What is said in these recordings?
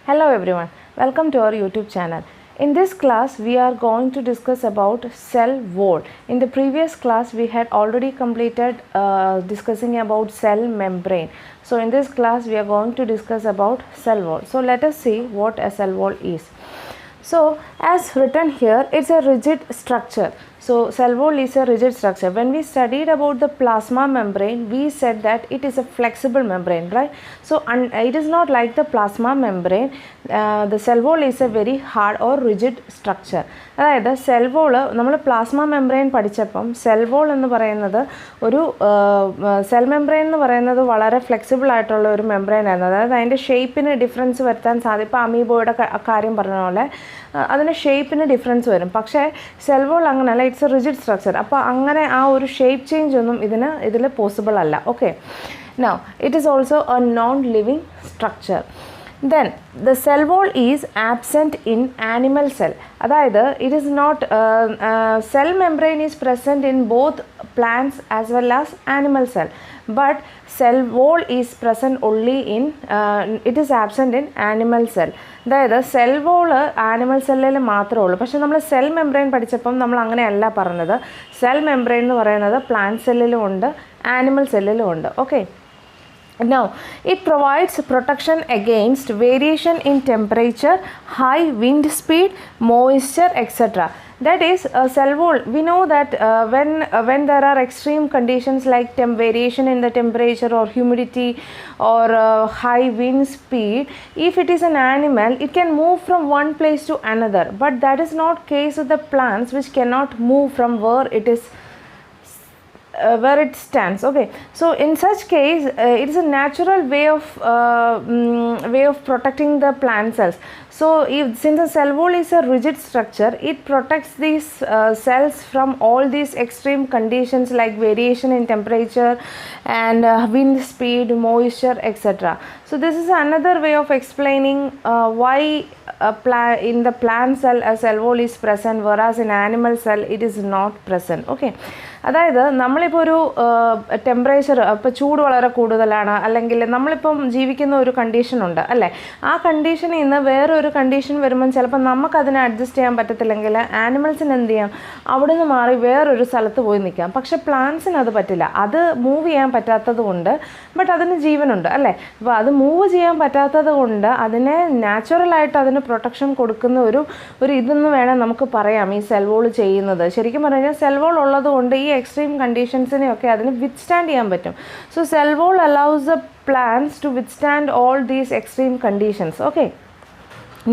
Hello everyone, welcome to our YouTube channel. In this class, we are going to discuss about cell wall. In the previous class, we had already completed discussing about cell membrane. So in this class, we are going to discuss about cell wall. So let us see what a cell wall is. So as written here, it's a rigid structure. So cell wall is a rigid structure. When we studied about the plasma membrane, we said that it is a flexible membrane, right? So it is not like the plasma membrane. The cell wall is a very hard or rigid structure. അതായത് cell wall നമ്മൾ plasma membrane പഠിച്ചപ്പം cell wall എന്ന് പറയുന്നത് ഒരു cell membrane എന്ന് പറയുന്നത് വളരെ flexible ആയിട്ടുള്ള ഒരു മെംബ്രെയിൻ ആയിരുന്നു. അതായത് അതിൻ്റെ ഷേപ്പിന് ഡിഫറൻസ് വരുത്താൻ സാധിക്കും. ഇപ്പോൾ അമീബോയുടെ കാര്യം പറഞ്ഞ പോലെ അതിന് ഷേപ്പിന് ഡിഫറൻസ് വരും. പക്ഷേ സെൽ വോൾ അങ്ങനെയല്ല, ഇറ്റ്സ് എ റിജിഡ് സ്ട്രക്ചർ. അപ്പോൾ അങ്ങനെ ആ ഒരു ഷേപ്പ് ചേഞ്ച് ഒന്നും ഇതിൽ പോസിബിൾ അല്ല. Okay, now it is also A non living structure. Then the cell wall is absent in animal cell. അതായത് it is not cell membrane is present in both plants as well as animal cell, but cell wall is present only in it is absent in animal cell. അതായത് cell wall animal സെല്ലിൽ മാത്രമേ ഉള്ളൂ. പക്ഷേ നമ്മൾ cell membrane പഠിച്ചപ്പം നമ്മൾ അങ്ങനെയല്ല പറഞ്ഞത്. Cell membrane എന്ന് പറയുന്നത് പ്ലാന്റ് സെല്ലിലും ഉണ്ട്, ആനിമൽ സെല്ലിലും ഉണ്ട്. Okay, now it provides protection against variation in temperature, high wind speed, moisture, etc. That is cell wall. We know that when there are extreme conditions like variation in the temperature or humidity or high wind speed, if it is an animal, it can move from one place to another, but that is not case with the plants, which cannot move from where it is where it stands. Okay, so in such case it is a natural way of protecting the plant cells. So since the cell wall is a rigid structure, it protects these cells from all these extreme conditions like variation in temperature and wind speed, moisture, etc. So this is another way of explaining why in the plant cell a cell wall is present, whereas in animal cell it is not present. Okay, അതായത് നമ്മളിപ്പോൾ ഒരു temperature, ഇപ്പോൾ ചൂട് വളരെ കൂടുതലാണ്, അല്ലെങ്കിൽ നമ്മളിപ്പം ജീവിക്കുന്ന ഒരു കണ്ടീഷനുണ്ട് അല്ലേ, ആ കണ്ടീഷനിൽ നിന്ന് വേറൊരു കണ്ടീഷൻ വരുമ്പം ചിലപ്പോൾ നമുക്കതിനെ അഡ്ജസ്റ്റ് ചെയ്യാൻ പറ്റത്തില്ലെങ്കിൽ ആനിമൽസിന് എന്ത് ചെയ്യാം, അവിടെ നിന്ന് മാറി വേറൊരു സ്ഥലത്ത് പോയി നിൽക്കാം. പക്ഷേ പ്ലാന്റ്സിന് അത് പറ്റില്ല. അത് മൂവ് ചെയ്യാൻ പറ്റാത്തത് കൊണ്ട്, ബട്ട് അതിന് ജീവനുണ്ട് അല്ലേ. അപ്പോൾ അത് മൂവ് ചെയ്യാൻ പറ്റാത്തത് കൊണ്ട് അതിനെ നാച്ചുറലായിട്ട് അതിന് പ്രൊട്ടക്ഷൻ കൊടുക്കുന്ന ഒരു ഇതെന്ന് വേണം നമുക്ക് പറയാം ഈ സെൽ വോൾ ചെയ്യുന്നത്. ശരിക്കും പറഞ്ഞു കഴിഞ്ഞാൽ സെൽ വോൾ ഉള്ളത് കൊണ്ട് ഈ എക്സ്ട്രീം കണ്ടീഷൻസിനെയൊക്കെ അതിന് വിത്ത്സ്റ്റാൻഡ് ചെയ്യാൻ പറ്റും. So cell wall allows the plants to withstand all these extreme conditions. Okay,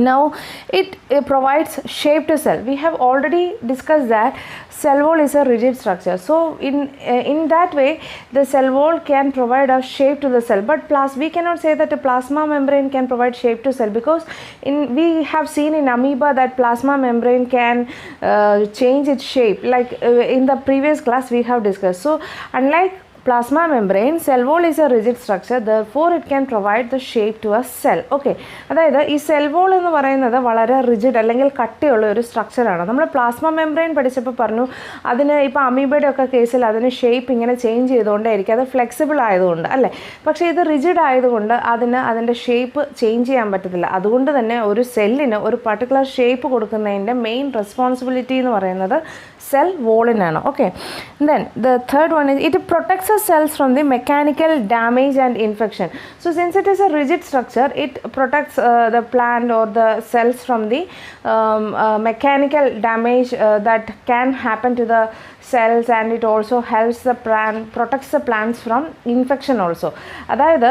now it provides shape to cell. We have already discussed that cell wall is a rigid structure. So in that way the cell wall can provide a shape to the cell, but we cannot say that a plasma membrane can provide shape to cell, because we have seen in amoeba that plasma membrane can change its shape, like in the previous class we have discussed. So unlike plasma membrane, cell wall is a rigid structure, therefore it can provide the shape to a cell. Okay, അതായത് ഈ cell wall എന്ന് പറയുന്നത് വളരെ rigid അല്ലെങ്കിൽ കട്ടിയുള്ള ഒരു സ്ട്രക്ചറാണ്. നമ്മൾ plasma membrane പഠിച്ചപ്പോൾ പറഞ്ഞു അതിന് ഇപ്പോൾ അമീബയുടെ ഒക്കെ കേസിൽ അതിന് ഷേപ്പ് ഇങ്ങനെ ചേഞ്ച് ചെയ്തുകൊണ്ടേയിരിക്കും, അത് ഫ്ലെക്സിബിൾ ആയതുകൊണ്ട് അല്ലേ. പക്ഷേ ഇത് റിജിഡ് ആയതുകൊണ്ട് അതിൻ്റെ ഷേപ്പ് ചേഞ്ച് ചെയ്യാൻ പറ്റത്തില്ല. അതുകൊണ്ട് തന്നെ ഒരു സെല്ലിന് ഒരു പർട്ടിക്കുലർ ഷേപ്പ് കൊടുക്കുന്നതിൻ്റെ മെയിൻ റെസ്പോൺസിബിലിറ്റി എന്ന് പറയുന്നത് സെൽ വോളിനാണ്. Okay, then the third one is it protects cells from the mechanical damage and infection. So since it is a rigid structure, it protects the plant or the cells from the mechanical damage that can happen to the cells, and it also helps the plant, protects the plants from infection also. അതായത്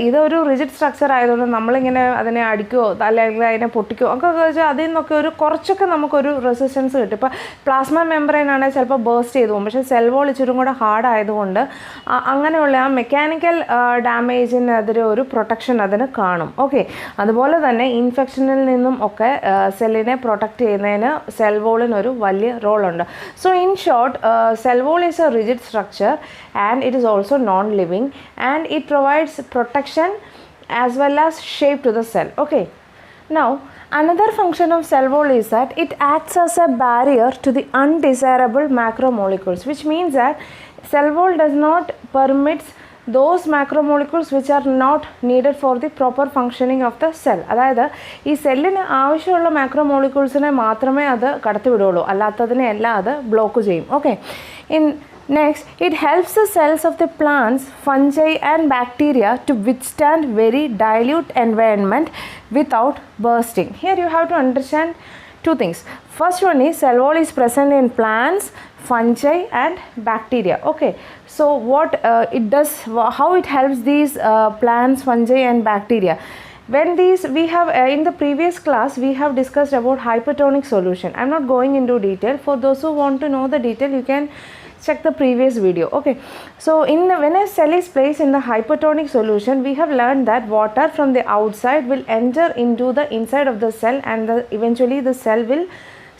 ഇതൊരു rigid structure ആയതുകൊണ്ട് നമ്മളിങ്ങനെ അതിനെ അടിക്കുകയോ അല്ലെങ്കിൽ അതിനെ പൊട്ടിക്കുകയോ ഒക്കെ വെച്ചാൽ അതിൽ നിന്നൊക്കെ കുറച്ചൊക്കെ നമുക്കൊരു റെസിസ്റ്റൻസ് കിട്ടും. ഇപ്പോൾ പ്ലാസ്മ മെംബ്രെയിൻ ആണെങ്കിൽ ചിലപ്പോൾ ബേസ്റ്റ് ചെയ്തു പോകും, പക്ഷേ സെൽ വോൾ ഇച്ചിരി കൂടെ ഹാർഡ് ആയതുകൊണ്ട് അങ്ങനെയുള്ള ആ മെക്കാനിക്കൽ ഡാമേജിനെതിരെ ഒരു പ്രൊട്ടക്ഷൻ അതിന് കാണും. ഓക്കെ, അതുപോലെ തന്നെ ഇൻഫെക്ഷനിൽ നിന്നും ഒക്കെ സെല്ലിനെ പ്രൊട്ടക്റ്റ് ചെയ്യുന്നതിന് സെൽ വോളിനൊരു വലിയ റോളുണ്ട്. So in short, cell wall is a rigid structure and it is also non-living, and it provides protection as well as shape to the cell. Okay, now another function of cell wall is that it acts as a barrier to the undesirable macromolecules, which means that cell wall does not permit those macromolecules which are not needed for the proper functioning of the cell. അതായത് ഈ സെല്ലിന് ആവശ്യമുള്ള മാക്രോമോളിക്യൂൾസിനെ മാത്രമേ അത് കടത്തിവിടുള്ളൂ, അല്ലാത്തതിനെ എല്ലാം അത് block ചെയ്യും. Okay. Next, it helps the cells of the plants, fungi and bacteria to withstand very dilute environment without bursting. Here you have to understand two things. First one is cell wall is present in plants, fungi and bacteria. Okay, so what it does, how it helps these plants, fungi and bacteria. When these we have in the previous class we have discussed about hypertonic solution. I am not going into detail. For those who want to know the detail, you can check the previous video. Okay, so when a cell is placed in the hypertonic solution, we have learned that water from the outside will enter into the inside of the cell, and eventually the cell will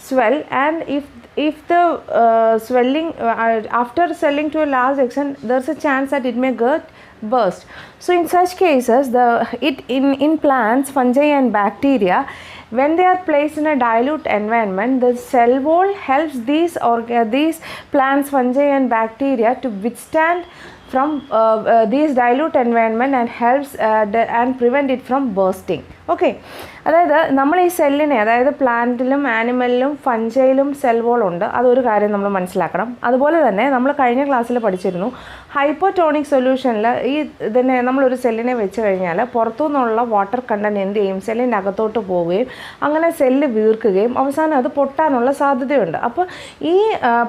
swell, and if the swelling after swelling to a large extent, there's a chance that it may get burst. So in such cases, in plants, fungi and bacteria, when they are placed in a dilute environment, the cell wall helps these plants, fungi and bacteria to withstand from these dilute environment and helps and prevent it from bursting. Okay, അതായത് നമ്മൾ ഈ സെല്ലിനെ, അതായത് പ്ലാന്റിലും ആനിമലിലും ഫഞ്ചയിലും cell wall ഉണ്ട്, അതൊരു കാര്യം നമ്മൾ മനസ്സിലാക്കണം. അതുപോലെ തന്നെ നമ്മൾ കഴിഞ്ഞ ക്ലാസ്സിൽ പഠിച്ചിരുന്നു, ഹൈപ്പോടോണിക് സൊല്യൂഷനിൽ ഇതിനെ നമ്മളൊരു സെല്ലിനെ വെച്ച് കഴിഞ്ഞാൽ പുറത്തുനിന്നുള്ള വാട്ടർ കണ്ടന്റ് എന്ത് ചെയ്യും, സെല്ലിൻ്റെ അകത്തോട്ട് പോവുകയും അങ്ങനെ സെല്ല് വീർക്കുകയും അവസാനം അത് പൊട്ടാനുള്ള സാധ്യതയുണ്ട്. അപ്പോൾ ഈ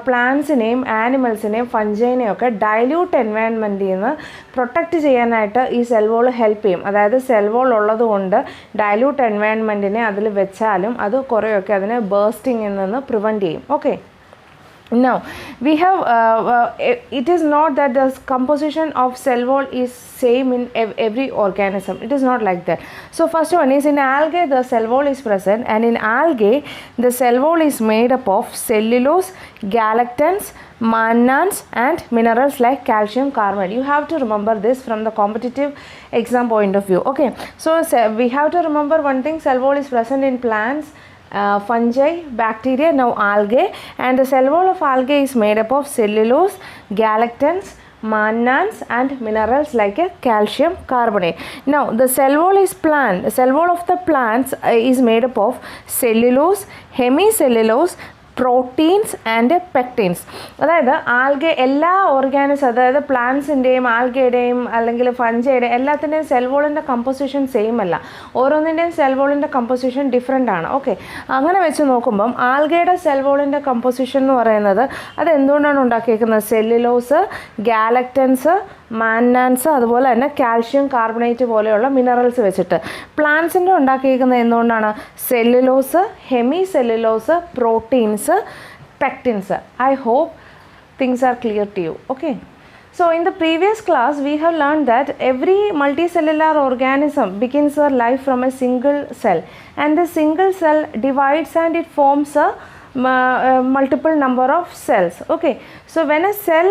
പ്ലാന്റ്സിനെയും ആനിമൽസിനെയും ഫഞ്ചൈനെയും ഒക്കെ ഡൈല്യൂട്ട് എൻവയൺമെൻറ്റിൽ നിന്ന് പ്രൊട്ടക്റ്റ് ചെയ്യാനായിട്ട് ഈ സെൽ വോൾ ഹെൽപ്പ് ചെയ്യും. അതായത് സെൽ വോൾ ഉള്ളതുകൊണ്ട് ഡൈല്യൂട്ട് എൻവയൺമെൻറ്റിനെ അതിൽ വെച്ചാലും അത് കുറേയൊക്കെ അതിനെ ബേസ്റ്റിങ്ങിൽ നിന്ന് പ്രിവെൻറ്റ് ചെയ്യും. Okay. Now we have it is not that the composition of cell wall is same in every organism. It is not like that. So first one is in algae the cell wall is present, and in algae the cell wall is made up of cellulose, galactans, mannans and minerals like calcium carbonate. You have to remember this from the competitive exam point of view. Okay, so we have to remember one thing: cell wall is present in plants, fungi, bacteria, now algae, and the cell wall of algae is made up of cellulose, galactans, mannans and minerals like a calcium carbonate. Now the cell wall of the plants is made up of cellulose, hemicellulose, proteins and pectins. അതായത് algae എല്ലാ organism, അതായത് പ്ലാന്റ്സിൻ്റെയും ആൽഗയുടെയും അല്ലെങ്കിൽ ഫഞ്ചയുടെയും എല്ലാത്തിൻ്റെയും cell വോളിൻ്റെ composition same അല്ല, ഓരോന്നിൻ്റെയും cell വോളിൻ്റെ composition different ആണ്. Okay, അങ്ങനെ വെച്ച് നോക്കുമ്പം ആൽഗയുടെ സെൽ വോളിൻ്റെ കമ്പോസിഷൻ എന്ന് പറയുന്നത് അത് എന്തുകൊണ്ടാണ് ഉണ്ടാക്കിയിരിക്കുന്നത്? സെല്ലുലോസ്, ഗാലക്ടൻസ്, മാന്നാൻസ്, അതുപോലെ തന്നെ കാൽഷ്യം കാർബണേറ്റ് പോലെയുള്ള മിനറൽസ് വെച്ചിട്ട്. പ്ലാന്റ്സിൻ്റെ ഉണ്ടാക്കിയിരിക്കുന്നത് എന്തുകൊണ്ടാണ്? Cellulose, hemi cellulose, proteins, pectins. I hope things are clear to you. Okay, so in the previous class we have learned that every multicellular organism begins their life from a single cell, and the single cell divides and it forms a multiple number of cells. Okay, so when a cell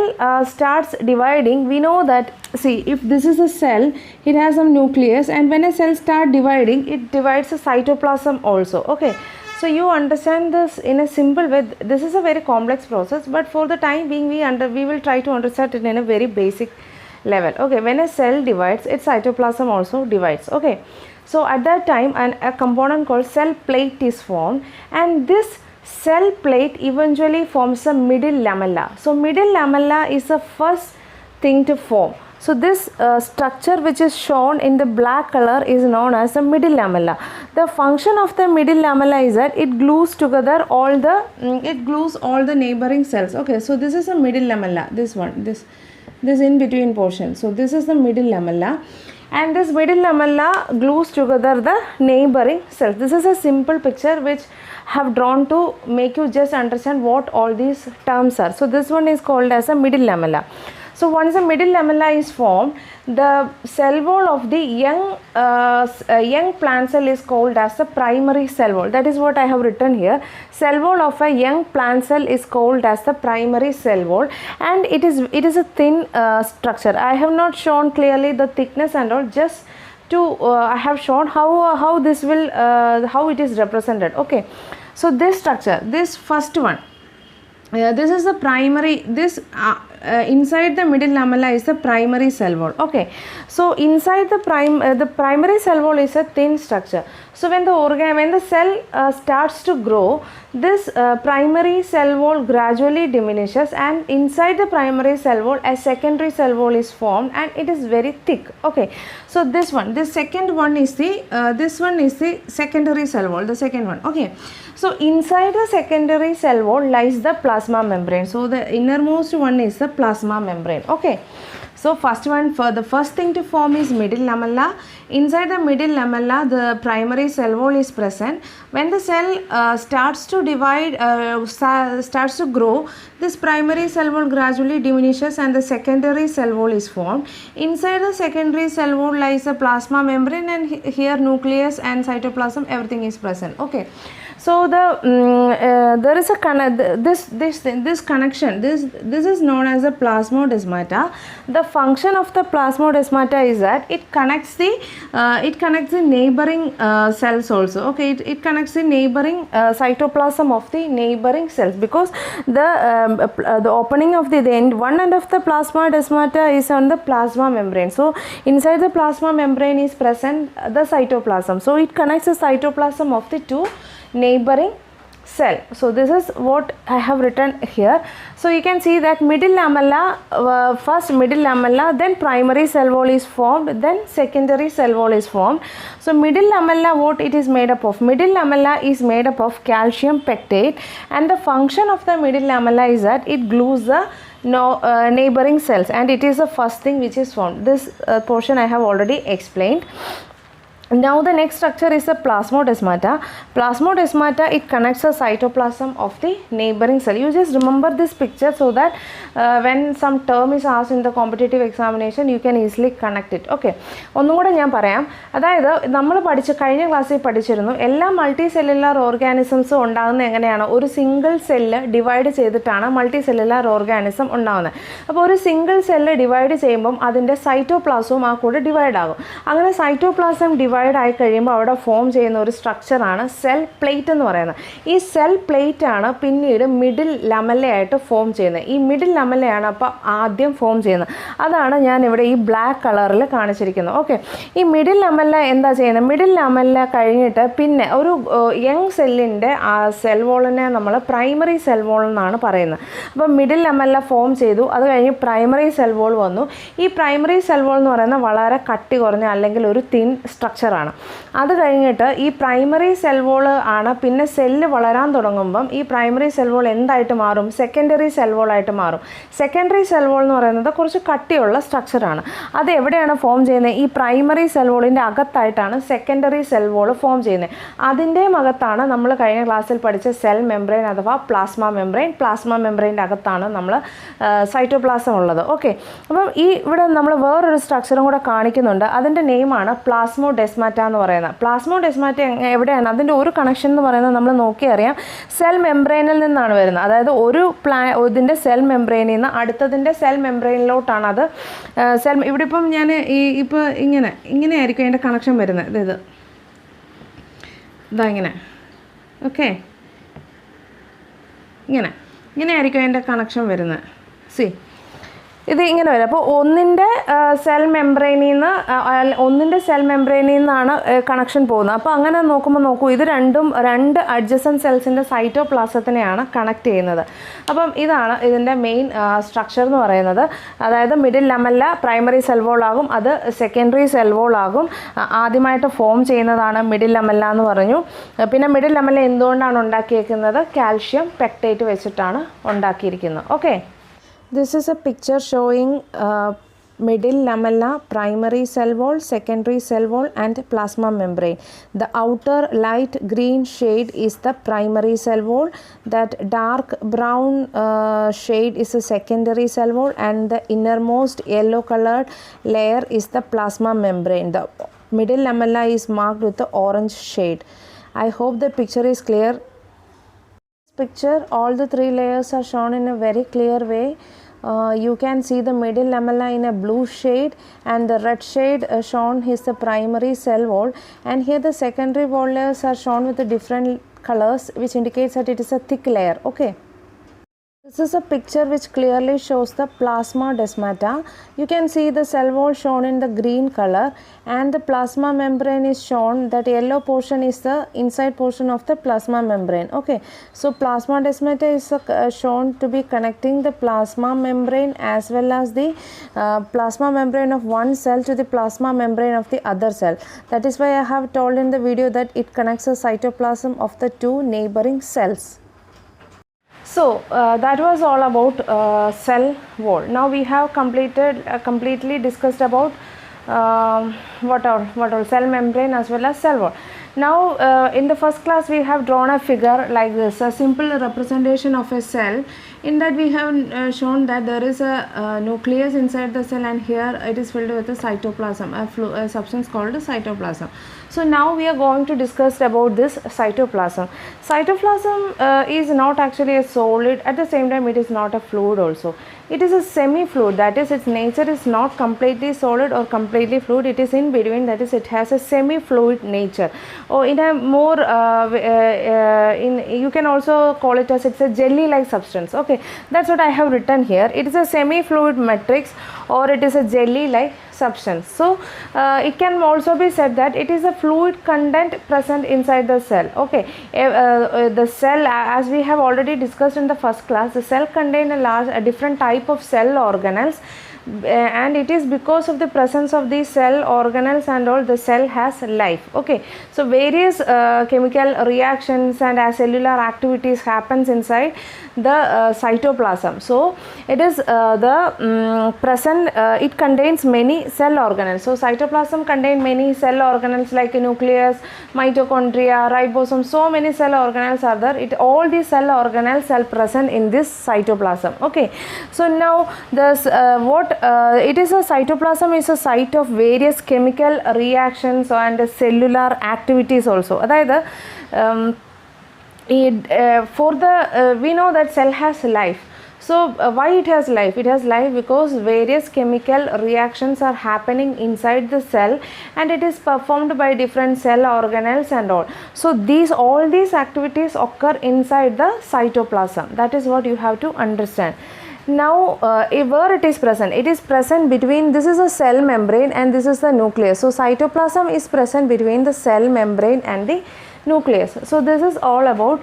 starts dividing, we know that, see, if this is a cell, it has some nucleus, and when a cell starts dividing, it divides the cytoplasm also. Okay, so you understand this in a simple way. This is a very complex process, but for the time being we will try to understand it in a very basic level. Okay, when a cell divides, its cytoplasm also divides. Okay, so at that time a component called cell plate is formed, and this cell plate eventually forms a middle lamella. So middle lamella is the first thing to form. So this structure which is shown in the black color is known as the middle lamella. The function of the middle lamella is that it glues together all the neighboring cells. Okay, so this is the middle lamella, this one, this in between portion. So this is the middle lamella, and this middle lamella glues together the neighboring cells. This is a simple picture which have drawn to make you just understand what all these terms are. So this one is called as a middle lamella. So once the middle lamella is formed, the cell wall of the young plant cell is called as the primary cell wall. That is what I have written here. Cell wall of a young plant cell is called as the primary cell wall, and it is a thin structure. I have not shown clearly the thickness and all, just to I have shown how this will how it is represented. Okay, so this structure, this first one, this is the primary, this inside the middle lamella is the primary cell wall. Okay, so inside the primary cell wall is a thin structure. So when the cell starts to grow, this primary cell wall gradually diminishes, and inside the primary cell wall a secondary cell wall is formed, and it is very thick. Okay, so this second one is the secondary cell wall, the second one. Okay, so inside the secondary cell wall lies the plasma membrane. So the innermost one is the plasma membrane. Okay, so the first thing to form is middle lamella. Inside the middle lamella, the primary cell wall is present. When the cell starts to divide, starts to grow, this primary cell wall gradually diminishes and the secondary cell wall is formed. Inside the secondary cell wall lies a plasma membrane, and here nucleus and cytoplasm, everything is present. Okay, so there is this connection. This is known as a plasmodesmata. The function of the plasmodesmata is that it connects the neighboring cells also. Okay, it connects the neighboring cytoplasm of the neighboring cells, because the opening of the end, one end of the plasmodesmata is on the plasma membrane. So inside the plasma membrane is present the cytoplasm. So it connects the cytoplasm of the two neighboring cell. So this is what I have written here. So you can see that middle lamella, first middle lamella, then primary cell wall is formed, then secondary cell wall is formed. So middle lamella, what it is made up of? Middle lamella is made up of calcium pectate, and the function of the middle lamella is that it glues the neighboring cells, and it is the first thing which is formed. This portion I have already explained. Now the next structure is the plasmodesmata. Plasmodesmata, it connects the cytoplasm of the neighboring cell. You just remember this picture so that when some term is asked in the competitive examination, you can easily connect it. Okay, ഒന്നുകൂടെ ഞാൻ പറയാം. അതായത് നമ്മൾ കഴിഞ്ഞ ക്ലാസ്സിൽ പഠിച്ചിരുന്നു, എല്ലാ multi cellular ഓർഗാനിസംസും ഉണ്ടാകുന്നത് എങ്ങനെയാണ്? ഒരു സിംഗിൾ സെല്ല് ഡിവൈഡ് ചെയ്തിട്ടാണ് മൾട്ടി സെല്ലുലാർ ഓർഗാനിസം ഉണ്ടാകുന്നത്. അപ്പോൾ ഒരു സിംഗിൾ സെല്ല് ഡിവൈഡ് ചെയ്യുമ്പം അതിൻ്റെ സൈറ്റോപ്ലാസവും ആ കൂടെ ഡിവൈഡ് ആകും. അങ്ങനെ സൈറ്റോപ്ലാസം ഡിവൈഡ് ആയി കഴിയുമ്പോൾ അവിടെ ഫോം ചെയ്യുന്ന ഒരു സ്ട്രക്ചറാണ് സെൽ പ്ലേറ്റ് എന്ന് പറയുന്നത്. ഈ സെൽ പ്ലേറ്റ് ആണ് പിന്നീട് മിഡിൽ ലമല്ലയായിട്ട് ഫോം ചെയ്യുന്നത്. ഈ മിഡിൽ ലമല്ലയാണ് അപ്പോൾ ആദ്യം ഫോം ചെയ്യുന്നത്. അതാണ് ഞാൻ ഇവിടെ ഈ ബ്ലാക്ക് കളറിൽ കാണിച്ചിരിക്കുന്നത്. ഓക്കെ, ഈ മിഡിൽ ലമല്ല എന്താ ചെയ്യുന്നത്? മിഡിൽ ലമല്ല കഴിഞ്ഞിട്ട് പിന്നെ ഒരു യങ് സെല്ലിൻ്റെ സെൽ വോളിനെ നമ്മൾ പ്രൈമറി സെൽ വോൾ എന്നാണ് പറയുന്നത്. അപ്പോൾ മിഡിൽ ലമല്ല ഫോം ചെയ്തു, അത് കഴിഞ്ഞ് പ്രൈമറി സെൽ വോൾ വന്നു. ഈ പ്രൈമറി സെൽ വോൾ എന്ന് പറയുന്നത് വളരെ കട്ടി കുറഞ്ഞ അല്ലെങ്കിൽ ഒരു തിൻ സ്ട്രക്ചറാണ്. അത് കഴിഞ്ഞിട്ട് ഈ പ്രൈമറി സെൽ വോൾ ആണ് പിന്നെ സെല്ല് വളരാൻ തുടങ്ങുമ്പം ഈ പ്രൈമറി സെൽ വോൾ എന്തായിട്ട് മാറും? സെക്കൻഡറി സെൽ വോൾ ആയിട്ട് മാറും. സെക്കൻഡറി സെൽ വോൾ എന്ന് പറയുന്നത് കുറച്ച് കട്ടിയുള്ള സ്ട്രക്ചറാണ്. അത് എവിടെയാണ് ഫോം ചെയ്യുന്നത്? ഈ പ്രൈമറി സെൽ വോളിൻ്റെ അകത്തായിട്ടാണ് സെക്കൻഡറി സെൽ വോൾ ഫോം ചെയ്യുന്നത്. അതിൻ്റെയും അകത്താണ് നമ്മൾ കഴിഞ്ഞ ക്ലാസ്സിൽ പഠിച്ച സെൽ മെംബ്രെയിൻ അഥവാ പ്ലാസ്മ മെംബ്രെയിൻ. പ്ലാസ്മ മെംബ്രെയിൻ്റെ അകത്താണ് നമ്മൾ സൈറ്റോപ്ലാസം ഉള്ളത്. ഓക്കെ, അപ്പം ഇവിടെ നമ്മൾ വേറൊരു സ്ട്രക്ചറും കൂടെ കാണിക്കുന്നുണ്ട്. അതിൻ്റെ നെയിമാണ് പ്ലാസ്മോഡെസ്മാറ്റ എന്ന് പറയുന്നത്. പ്ലാസ്മോഡെസ്മാറ്റ എവിടെയാണ്? അതിൻ്റെ ഒരു കണക്ഷൻ എന്ന് പറയുന്നത് നമ്മൾ നോക്കിയറിയാം, സെൽ മെംബ്രെയിനിൽ നിന്നാണ് വരുന്നത്. അതായത് ഇതിൻ്റെ സെൽ മെംബ്രെയിനിൽ നിന്ന് അടുത്തതിൻ്റെ സെൽ മെംബ്രെയിനിലോട്ടാണ് അത് ഇവിടെ ഇപ്പം ഞാൻ ഇപ്പോൾ ഇങ്ങനെയായിരിക്കും അതിൻ്റെ കണക്ഷൻ വരുന്നത്. ഇതാ ഇങ്ങനെ. ഓക്കെ, ഇങ്ങനെയായിരിക്കും അതിൻ്റെ കണക്ഷൻ വരുന്നത്. ഇത് ഇങ്ങനെ വരും. അപ്പോൾ ഒന്നിൻ്റെ സെൽ മെംബ്രെയിനിൽ നിന്നാണ് കണക്ഷൻ പോകുന്നത്. അപ്പോൾ അങ്ങനെ നോക്കൂ, ഇത് രണ്ട് അഡ്ജസൻറ്റ് സെൽസിൻ്റെ സൈറ്റോപ്ലാസത്തിനെയാണ് കണക്ട് ചെയ്യുന്നത്. അപ്പം ഇതാണ് ഇതിൻ്റെ മെയിൻ സ്ട്രക്ചർ എന്ന് പറയുന്നത്. അതായത് മിഡിൽ ലമല്ല പ്രൈമറി സെൽ വോൾ ആകും, അത് സെക്കൻഡറി സെൽ വോൾ ആകും. ആദ്യമായിട്ട് ഫോം ചെയ്യുന്നതാണ് മിഡിൽ ലമല്ല എന്ന് പറഞ്ഞു. പിന്നെ മിഡിൽ ലമല്ല എന്തുകൊണ്ടാണ് ഉണ്ടാക്കിയിരിക്കുന്നത്? കാൽഷ്യം പെക്ടേറ്റ് വെച്ചിട്ടാണ് ഉണ്ടാക്കിയിരിക്കുന്നത്. Okay, this is a picture showing middle lamella, primary cell wall, secondary cell wall and plasma membrane. The outer light green shade is the primary cell wall, that dark brown shade is the secondary cell wall, and the innermost yellow colored layer is the plasma membrane. The middle lamella is marked with the orange shade. I hope the picture is clear. Picture, all the three layers are shown in a very clear way. You can see the middle lamella in a blue shade, and the red shade shown is the primary cell wall, and here the secondary wall layers are shown with the different colors, which indicates that it is a thick layer. Okay, This is a picture which clearly shows the plasmodesmata. You can see the cell wall shown in the green color, and the plasma membrane is shown. That yellow portion is the inside portion of the plasma membrane. Okay, so plasmodesmata is shown to be connecting the plasma membrane as well as the plasma membrane of one cell to the plasma membrane of the other cell. That is why I have told in the video that it connects the cytoplasm of the two neighboring cells. So that was all about cell wall. Now we have completely discussed about what are cell membrane as well as cell wall. Now in the first class we have drawn a figure like this, a simple representation of a cell. In that we have shown that there is a nucleus inside the cell, and here it is filled with a cytoplasm, a substance called a cytoplasm. So now we are going to discuss about this cytoplasm. Cytoplasm is not actually a solid, at the same time it is not a fluid also. It is a semi-fluid, that is its nature is not completely solid or completely fluid, it is in between, that is it has a semi-fluid nature. Or in a more, you can also call it as it's a jelly-like substance. Okay, that's what I have written here. It is a semi-fluid matrix or it is a jelly-like substance. So it can also be said that it is a fluid content present inside the cell. Okay, the cell, as we have already discussed in the first class, the cell contains a different type of cell organelles, and it is because of the presence of these cell organelles and all, the cell has life. Okay, so various chemical reactions and cellular activities happens inside the cytoplasm. So it is it contains many cell organelles. So cytoplasm contains many cell organelles like nucleus, mitochondria, ribosome. So many cell organelles are there. All these cell organelles are present in this cytoplasm. Okay, so now this it is a cytoplasm is a site of various chemical reactions and cellular activities also. That we know that cell has life. So why it has life? It has life because various chemical reactions are happening inside the cell, and it is performed by different cell organelles and all. So all these activities occur inside the cytoplasm. That is what you have to understand. Now where it is present between, this is a cell membrane and this is the nucleus. So cytoplasm is present between the cell membrane and the nucleus. So this is all about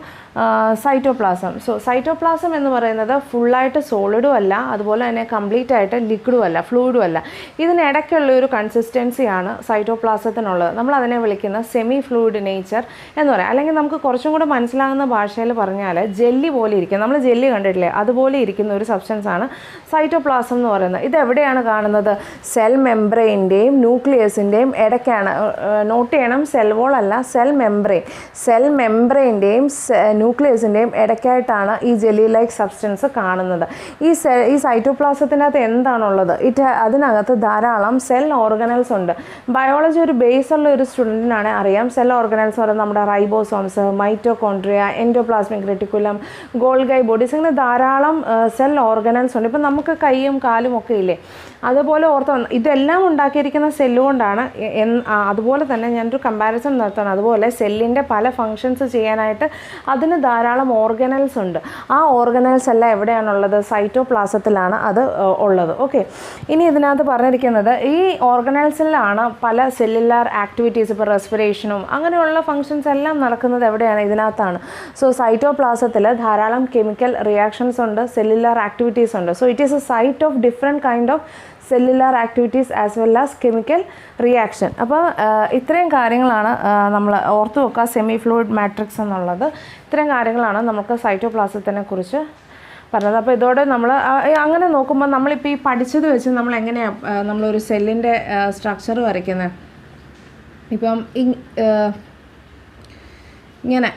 cytoplasm. So cytoplasm എന്ന് പറയുന്നത് ഫുള്ളായിട്ട് സോളിഡും അല്ല, അതുപോലെ തന്നെ complete ആയിട്ട് ലിക്വിഡും അല്ല, ഫ്ലൂയിഡും അല്ല. ഇതിനിടയ്ക്കുള്ള ഒരു കൺസിസ്റ്റൻസിയാണ് സൈറ്റോപ്ലാസത്തിനുള്ളത്. നമ്മൾ അതിനെ വിളിക്കുന്ന സെമി ഫ്ലൂയിഡ് നേച്ചർ എന്ന് പറയാം. അല്ലെങ്കിൽ നമുക്ക് കുറച്ചും കൂടെ മനസ്സിലാകുന്ന ഭാഷയിൽ പറഞ്ഞാൽ ജെല്ലി പോലെ ഇരിക്കും. നമ്മൾ ജെല്ലി കണ്ടിട്ടില്ലേ, അതുപോലെ ഇരിക്കുന്ന ഒരു സബ്സ്റ്റൻസ് ആണ് സൈറ്റോപ്ലാസം എന്ന് പറയുന്നത്. ഇത് എവിടെയാണ് കാണുന്നത്? സെൽ മെംബ്രെയിൻ്റെയും ന്യൂക്ലിയസിൻ്റെയും ഇടയ്ക്കാണ്. നോട്ട് ചെയ്യണം, സെൽ വോൾ അല്ല, സെൽ മെംബ്രെയിൻ. സെൽ മെംബ്രെയിൻ്റെയും ന്യൂക്ലിയസിൻ്റെയും ഇടയ്ക്കായിട്ടാണ് ഈ ജെല്ലി ലൈക്ക് സബ്സ്റ്റൻസ് കാണുന്നത്. ഈ സൈറ്റോപ്ലാസത്തിനകത്ത് എന്താണുള്ളത്? അതിനകത്ത് ധാരാളം സെൽ ഓർഗനൽസ് ഉണ്ട്. ബയോളജി ഒരു ബേസ് ഉള്ള ഒരു സ്റ്റുഡൻറ്റിനാണ് അറിയാം. സെൽ ഓർഗനൽസ് പറയുന്നത് നമ്മുടെ ribosomes, mitochondria, endoplasmic reticulum, Golgi bodies, ഇങ്ങനെ ധാരാളം സെൽ ഓർഗനൽസ് ഉണ്ട്. ഇപ്പം നമുക്ക് കൈയും കാലും ഒക്കെ ഇല്ലേ, അതുപോലെ ഓർത്ത് ഇതെല്ലാം ഉണ്ടാക്കിയിരിക്കുന്ന സെല്ല് കൊണ്ടാണ്. അതുപോലെ തന്നെ ഞാനൊരു കമ്പാരിസൺ നടത്തണം. അതുപോലെ സെല്ലിൻ്റെ പല ഫങ്ഷൻസ് ചെയ്യാനായിട്ട് അതിന് ധാരാളം ഓർഗനൽസ് ഉണ്ട്. ആ ഓർഗനൽസ് എല്ലാം എവിടെയാണുള്ളത്? സൈറ്റോപ്ലാസത്തിലാണ് അത് ഉള്ളത്. ഓക്കെ, ഇനി ഇതിനകത്ത് പറഞ്ഞിരിക്കുന്നത് ഈ ഓർഗനൽസിലാണ് പല സെല്ലുലാർ ആക്ടിവിറ്റീസ്, ഇപ്പോൾ റെസ്പിറേഷനും അങ്ങനെയുള്ള ഫങ്ഷൻസ് എല്ലാം നടക്കുന്നത് എവിടെയാണ്? ഇതിനകത്താണ്. സോ സൈറ്റോപ്ലാസത്തിൽ ധാരാളം കെമിക്കൽ റിയാക്ഷൻസ് ഉണ്ട്, സെല്ലുലാർ ആക്ടിവിറ്റീസ് ഉണ്ട്. So it is a site of different kind of cellular activities as well as chemical reaction. അപ്പോൾ ഇത്രയും കാര്യങ്ങളാണ് നമ്മൾ ഓർത്ത് വെക്കുക, സെമി ഫ്ലൂയിഡ് മാട്രിക്സ് എന്നുള്ളത്. ഇത്രയും കാര്യങ്ങളാണ് നമുക്ക് സൈറ്റോപ്ലാസത്തിനെ കുറിച്ച് പറഞ്ഞത്. അപ്പോൾ ഇതോടെ നമ്മൾ അങ്ങനെ നോക്കുമ്പോൾ നമ്മളിപ്പോൾ ഈ പഠിച്ചത് വെച്ച് നമ്മൾ എങ്ങനെയാണ് നമ്മളൊരു സെല്ലിൻ്റെ സ്ട്രക്ചർ വരയ്ക്കുന്നത്? ഇപ്പം ഇങ്ങനെ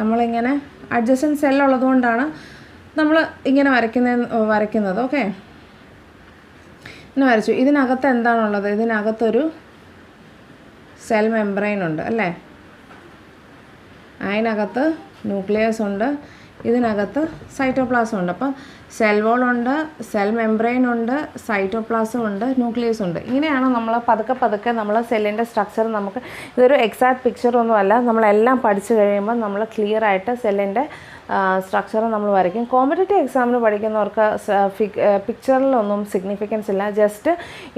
നമ്മളിങ്ങനെ അഡ്ജസൻറ്റ് സെല്ലുള്ളത് കൊണ്ടാണ് നമ്മൾ ഇങ്ങനെ വരയ്ക്കുന്നത്. ഓക്കെ, ഇങ്ങനെ വരച്ചു. ഇതിനകത്ത് എന്താണുള്ളത്? ഇതിനകത്തൊരു സെൽ മെംബ്രെയിൻ ഉണ്ട് അല്ലേ, അതിനകത്ത് ന്യൂക്ലിയസ് ഉണ്ട്, ഇതിനകത്ത് സൈറ്റോപ്ലാസം ഉണ്ട്. അപ്പം സെൽ വോൾ ഉണ്ട്, സെൽ മെംബ്രെയിൻ ഉണ്ട്, സൈറ്റോപ്ലാസം ഉണ്ട്, ന്യൂക്ലിയസ് ഉണ്ട്. ഇങ്ങനെയാണ് നമ്മൾ പതുക്കെ നമ്മൾ സെല്ലിൻ്റെ സ്ട്രക്ചർ. നമുക്ക് ഇതൊരു എക്സാക്ട് പിക്ചറൊന്നുമല്ല, നമ്മളെല്ലാം പഠിച്ചു കഴിയുമ്പോൾ നമ്മൾ ക്ലിയർ ആയിട്ട് സെല്ലിൻ്റെ സ്ട്രക്ചർ നമ്മൾ വരയ്ക്കും. കോമ്പറ്റേറ്റീവ് എക്സാമിന് പഠിക്കുന്നവർക്ക് പിക്ചറിലൊന്നും സിഗ്നിഫിക്കൻസ് ഇല്ല, ജസ്റ്റ്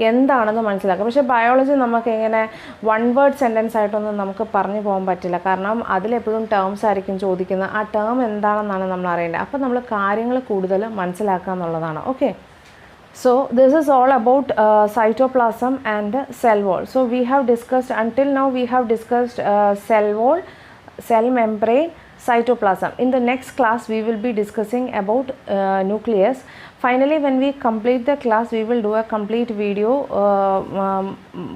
എന്താണെന്ന് മനസ്സിലാക്കാം. പക്ഷേ ബയോളജി നമുക്ക് ഇങ്ങനെ വൺ വേർഡ് സെൻറ്റൻസ് ആയിട്ടൊന്നും നമുക്ക് പറഞ്ഞു പോകാൻ പറ്റില്ല, കാരണം അതിലെപ്പോഴും ടേംസ് ആയിരിക്കും ചോദിക്കുന്നത്. ആ ടേം എന്താണെന്നാണ് നമ്മൾ അറിയേണ്ടത്. അപ്പോൾ നമ്മൾ കാര്യങ്ങൾ കൂടുതൽ മനസ്സിലാക്കുക എന്നുള്ളതാണ്. Okay, so this is all about cytoplasm and cell wall. So we have discussed, until now we have discussed cell wall, cell membrane, cytoplasm. In the next class we will be discussing about nucleus. Finally, when we complete the class, we will do a complete video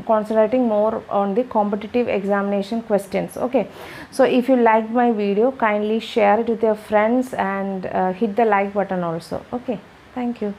concentrating more on the competitive examination questions. Okay, so if you liked my video, kindly share it with your friends and hit the like button also. Okay, thank you.